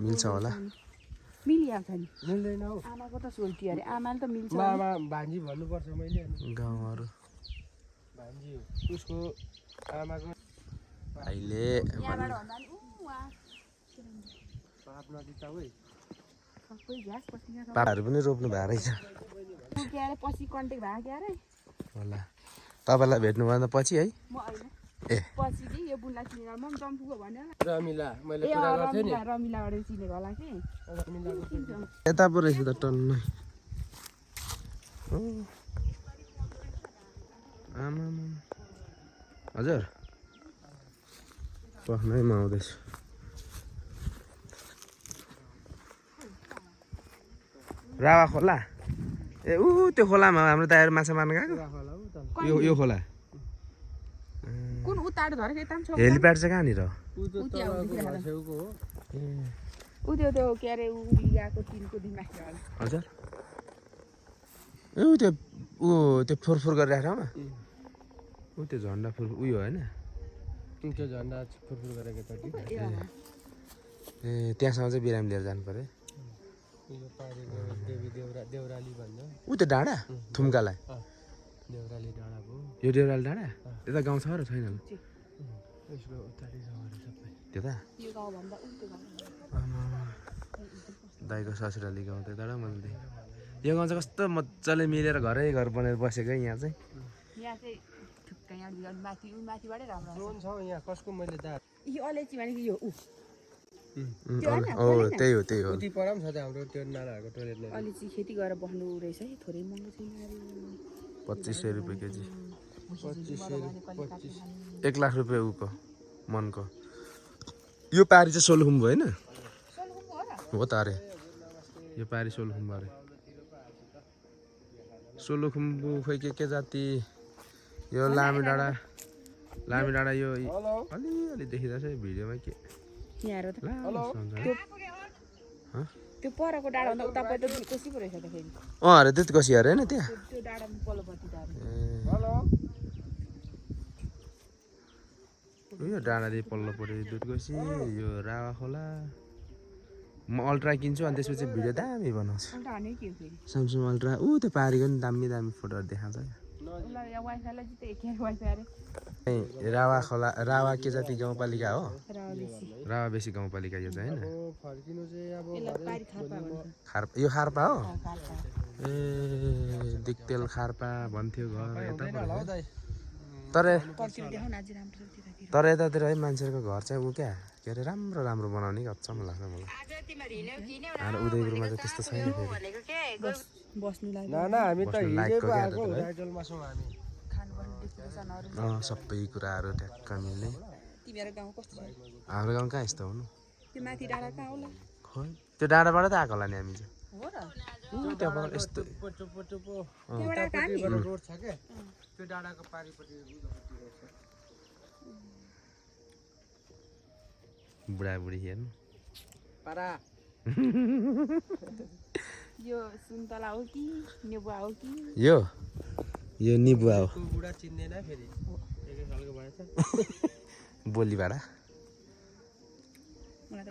मिल्छ होला मिलिहाल्छ नि मिल्दैन हौ आमाको त सोल्टी अरे आमाले त मिल्छ मामा भान्जी भन्नुपर्छ मैले गाउँहरू भान्जी हो उसको आमाको अहिले यहाँबाट भन्दा नि वहाँ पाप नदिता है सबै घाँस पसिना पाहाडहरू पनि रोप्नु भएको रहेछ पुग्याएर पछि कन्ट्याक्ट भएको क्या अरे होला तपाईँलाई भेट्नुभन्दा पछि है म अहिले ए पछि कि यो बुल्ला चिनेर म पनि जम्पुको भन्यो रमिला मैले ए कुरा गर्थेँ नि रमिलाबाट चिनेको होला कि रमिलाको यता पो रहेछ त टन्नै आमा हजुर पख्नै म आउँदैछु रावा खोला ए ऊ त्यो खोलामा हाम्रो दाइहरू माछा मार्न गएको होला हौ त यो खोला कुन उतार धरेको यता पनि छ हेलिप्याड चाहिँ कहाँनिर हो ऊ त तलको छेउको हो ऊ त्यो के अरे उडी गएको तिनको दिमाग हजुर ए ऊ त्यो फोरफोर गरिरहेको ठाउँमा ऊ त्यो झन्डा फुर उयो होइन त्यो झन्डा फुरफुर गरेको त कि ए त्यहाँसम्म चाहिँ बिरामी लिएर जानु पऱ्यो यो पारेको देवी देउराली भन्छ ऊ त्यो डाँडा थुम्कालाई देउराली डाँडा भयो यो देउराली डाँडा त्यता गाउँ छ र छैन यसको उतारि छ अरे सबै त्यता यो गाउँ भन्दा उल्टो गाउँ दाइको ससुराली गाउँ त्यता र मैले यो गाउँ चाहिँ कस्तो मजाले मिलेर घरै घर बनाएर बसेको यहाँ चाहिँ यहाँ चाहिँ ठुक्क यहाँ माथि माथिबाटै राम्रो ड्रोन छ यहाँ कसको मैले दा यो अलैँची भनेको यो हो त्यही हो त्यही हो उति पर पनि छ त हाम्रो त्यो नालाहरूको टोइलेट नै अलैँची खेती गरेर बस्नु रहेछ है थोरै महँगो छैन अरे 2500 रुपियाँ केजी 2500 1 लाख रुपियाँ उको मनको यो पारी चाहिँ सोलुखुम्बु होइन हो त अरे यो पारी सोलुखुम्बु अरे सोलुखुम्बु खोइ के जाति यो लामी डाँडा यो अलिअलि देखिरहेछ भिडियोमा के यहाँ त हँ त्यो परको डाँडा भन्दा उतापट्टि त कोसी पो रहेछ त फेरि अरे त्यति कसी अरे होइन त्यहाँ त्यो डाँडामा पल्लोपट्टि त यो डाँडादेखि पल्लोपट्टि दुधकोसी यो रावा खोला म अल्ट्रा किन्छु अनि त्यसपछि भिडियो दामी बनाउँछु अन्त हाने के हो फेरि स्यामसङ अल्ट्रा ऊ त्यो पारीको नि दामी फोटोहरू देखाउँछ उसलाई यहाँ वाइफाईलाई चाहिँ त्यही के वाइफाई अरे रावा खोला रावा के जाति गाउँपालिका हो बेसी रावा बेसी गाउँपालिका यो चाहिँ होइन फर्किनु चाहिँ अब यसलाई पारी खापा भन्छ यो खार्पा हो खापा ए दिक्तेल खार्पा भन्थ्यो घर यता होला हौ दाइ तर पर्सिल देखाउ न अझै राम्रो छ त्यतातिर तर यतातिर है मान्छेहरूको घर चाहिँ ऊ क्या के अरे राम्रो बनाउने अचम्म लाग्छ मलाई हाम्रो उदयपुरमा चाहिँ त्यस्तो छैन फेरि बस्नुलाई ना हामी त बस्नु हिजो लायकको आएको क्या राइडलमा छौँ हामी खानुपर्ने डेस्टिनेसनहरू सबै कुराहरू ठ्याक्क मिल्ने तिमीहरू गाउँ कस्तो छ हाम्रो गाउँ कहाँ यस्तो हुनु त्यो माथि डाँडा कहाँ होला खोइ त्यो डाँडाबाट त आएको होला नि हामी चाहिँ हो र त्यहाँबाट यस्तो त्यहाँबाट कहाँ नि रोड छ के त्यो डाँडाको पारिपट्टि बुढाबुढी हेर्नु पारा यो सुन्तला हो कि नेबुवा हो कि यो निबुवा हो बुढा चिन्दैन फेरि एकै खालको भएछ बोलीबाट मलाई त